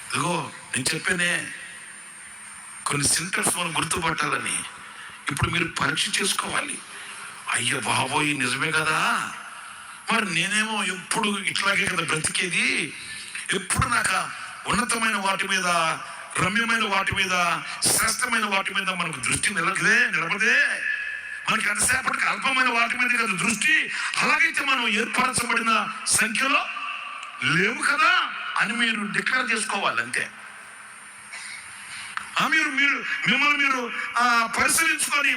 ఇదిగో నేను చెప్పానే, కొన్ని సింటమ్స్ మనం గుర్తుపట్టాలని. ఇప్పుడు మీరు పరీక్ష చేసుకోవాలి. అయ్యో బాబోయ్ నిజమే కదా, మరి నేనేమో ఎప్పుడు ఇట్లాగే కదా బ్రతికేది, ఎప్పుడు నాకు ఉన్నతమైన వాటి మీద, రమ్యమైన వాటి మీద, శ్రేష్టమైన వాటి మీద మనకు దృష్టి నిలబదే. మనకి ఎంతసేపటికి అల్పమైన వాటి మీద కదా దృష్టి. అలాగైతే మనం ఏర్పరచబడిన సంఖ్యలో లేవు కదా అని మీరు డిక్లేర్ చేసుకోవాలి అంతే. మీరు మీరు మిమ్మల్ని మీరు పరిశీలించుకొని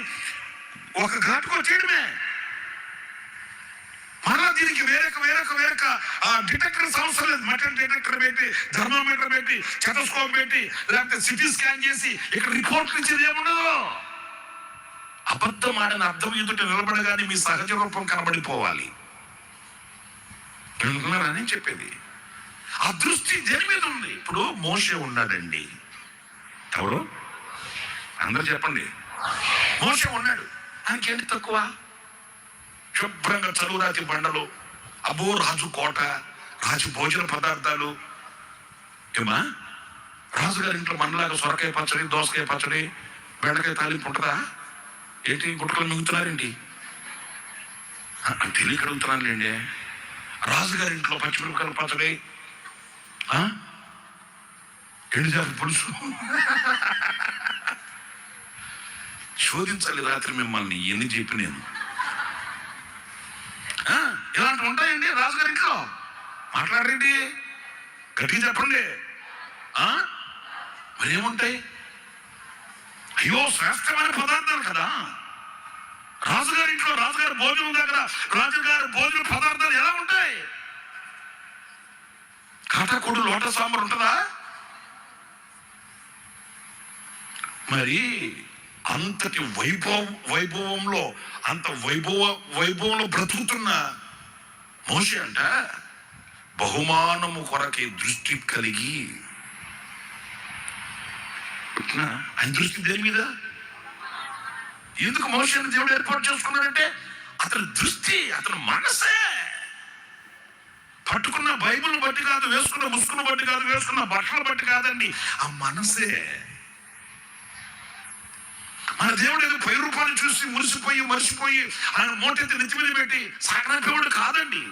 ఒక ఘాటుకు వచ్చేయడమే. మళ్ళా దీనికి వేరొక డిటెక్టర్ అవసరం లేదు. మెటల్ డిటెక్టర్ పెట్టి, థర్మోమీటర్ పెట్టి, స్టెథోస్కోప్ పెట్టి, లేకపోతే సిటీ స్కాన్ చేసి ఇక్కడ రిపోర్ట్ ఇచ్చేది ఏముండదు. అబద్ధం ఆడని అర్థం ఎదుట నిలబడగానే మీ సహజ రూపం కనబడిపోవాలి అని చెప్పేది. ఆ దృష్టి దేని మీద ఉంది? ఇప్పుడు మోషే ఉన్నాడండి. ఎవరు? అందరూ చెప్పండి. మోషే ఉన్నాడు. ఆయనకేంటి తక్కువ? శుభ్రంగా చలువురాతి బండలు, అబో రాజు కోట, రాజు భోజన పదార్థాలు. ఏమా రాజుగారి ఇంట్లో మనలాగా సొరకాయ పచ్చడి, దోసకాయ పచ్చడి, బెండకాయ తాలింపు ఉంటుందా ఏంటి? గుట్టలు మింగుతున్నారేంటి? తెలియక అడుగుతున్నానులేండి. రాజుగారి ఇంట్లో పచ్చిమిరపకాయల పచ్చడి, ఎండుజాతి పులుసు. శోధించాలి రాత్రి మిమ్మల్ని ఎన్ని చెప్పి నేను. ఇలాంటివి ఉంటాయండి రాజుగారి ఇంట్లో? మాట్లాడండి, గట్టిగా చెప్పండి. మరి ఏముంటాయి? అయ్యో శ్రేష్టమైన పదార్థాలు కదా. రాజుగారి ఇంట్లో రాజుగారి భోజనం దగ్గర రాజుగారి భోజన పదార్థాలు ఎలా ఉంటాయి? కాటాకుడు లోట సాంబార్ ఉంటుందా? మరి అంతటి వైభవంలో అంత వైభవంలో బ్రతుకుతున్న మోషే అంట బహుమానము కొరకే దృష్టి కలిగి, ఆయన దృష్టి దేని మీద? ఎందుకు మోషేని దేవుడు ఏర్పాటు చేసుకున్నాడంటే అతని దృష్టి, అతని మనసే. పట్టుకున్న బైబిల్ బట్టి కాదు, వేసుకున్న ముసుగును బట్టి కాదు, వేసుకున్న బట్టలు బట్టి కాదండి, ఆ మనసే. మన దేవుడు ఏదో పై రూపాన్ని చూసి మరిచిపోయి ఆయన మోటెత్తి నెత్తి మీద పెట్టి సాగనాపేవాడు కాదండి.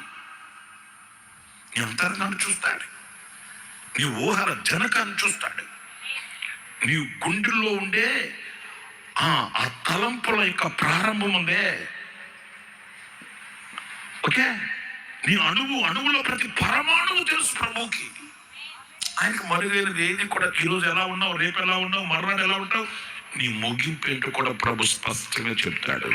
నీ అంతరంగాన్ని చూస్తాడు, నీ ఊహల జనకాన్ని చూస్తాడు, నీ గుండెల్లో ఉండే ఆ తలంపుల యొక్క ప్రారంభం ఉందే. ఓకే, నీ అణువులో ప్రతి పరమాణువు తెలుసు ప్రభువుకి. ఆయనకు మరుగైనది ఏది కూడా. ఈరోజు ఎలా ఉన్నావు, రేపు ఎలా ఉన్నావు, మర్నాడు ఎలా ఉంటావు, నీ ముగింపు ఏంటో కూడా ప్రభు స్పష్టంగా చెప్తాడు.